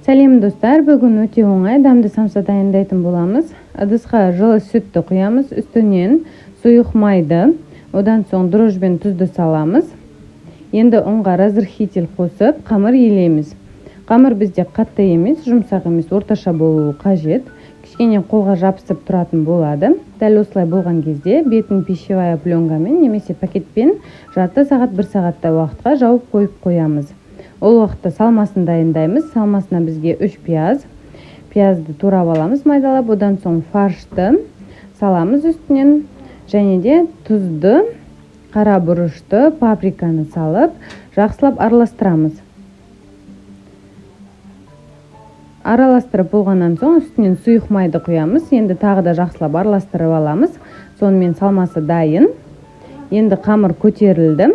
Сәлем достар, бүгін өте оңай дамды самса дайындайтын боламыз. Ыдысқа жылы сүтті құямыз, үстінен сұйық майды, одан соң дрожж бен тұзды саламыз. Енді ұнға разрыхитель қосып, қамыр елейміз. Қамыр бізде қатты емес, жұмсақ емес, орташа болуы қажет. Кішкене қолға жабысып тұратын болады. Дәл осылай болған кезде бетін пищевая пленкамен немесе пакетпен жарты сағат 1 сағатта уақытқа жауып қойып қоямыз. Ол уақытта салмасын дайындаймыз. Салмасына бізге 3 пияз. Пиязды турап аламыз майдалап, одан соң фаршты саламыз үстінен. Және де тұзды, қара бұрышты, паприканы салып, жақсылап араластырамыз. Араластырып болғаннан соң үстінен сұйық майды құямыз. Енді тағы да жақсылап араластырып аламыз. Сонымен салмасы дайын. Енді қамыр көтерілді.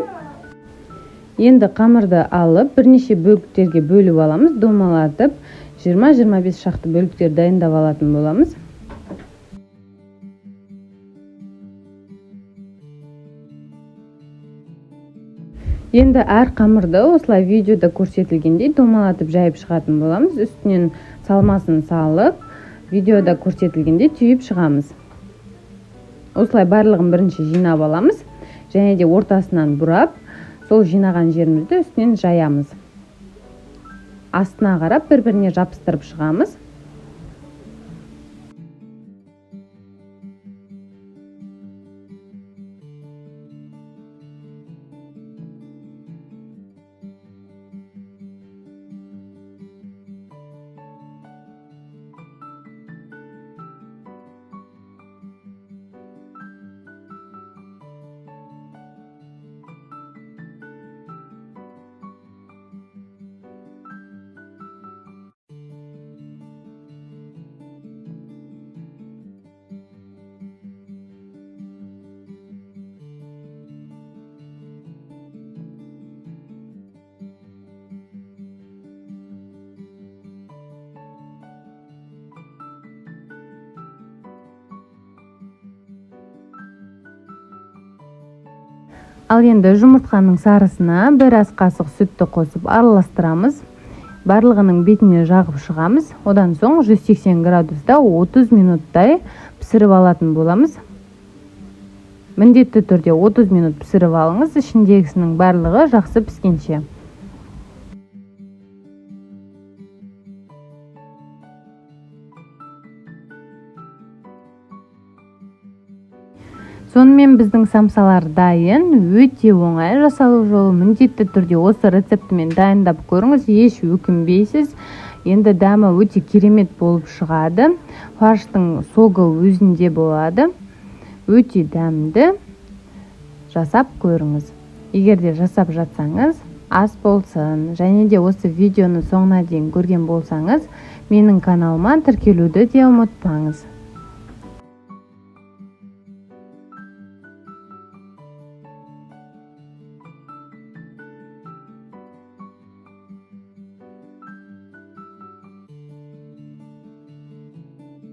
Енді қамырды алып, бірнеше бөліктерге бөліп аламыз, домалатып, 20-25 шақты бөліктер дайындап алатын боламыз. Енді әр қамырды осылай видеода көрсетілгендей домалатып жайып шығатын боламыз. Үстінен салмасын салып, видеода көрсетілгендей түйіп шығамыз. Осылай барлығын бірінші жинап аламыз, және де ортасынан бұрап, сол жинаған жерімізді үстінен жаямыз. Астына қарап бір-біріне жабыстырып шығамыз. Ал енді жұмыртқаның сарысына 1 ас қасық сүтті қосып араластырамыз. Барлығының бетіне жағып шығамыз. Одан соң 180 градуста 30 минуттай пісіріп алатын боламыз. Міндетті түрде 30 минут пісіріп алыңыз, ішіндегісінің барлығы жақсы піскенше. Сонымен біздің самсалар дайын, өте оңай жасалу жолы. Міндетті түрде осы рецептімен дайындап көріңіз, еш өкінбейсіз. Енді дәмі өте керемет болып шығады. Фарштың соғы өзінде болады. Өте дәмді. Жасап көріңіз. Егер де жасап жатсаңыз, ас болсын. Және де осы видеоны соңына дейін көрген болсаңыз, менің каналыма тіркелуді де ұмытпаңыз.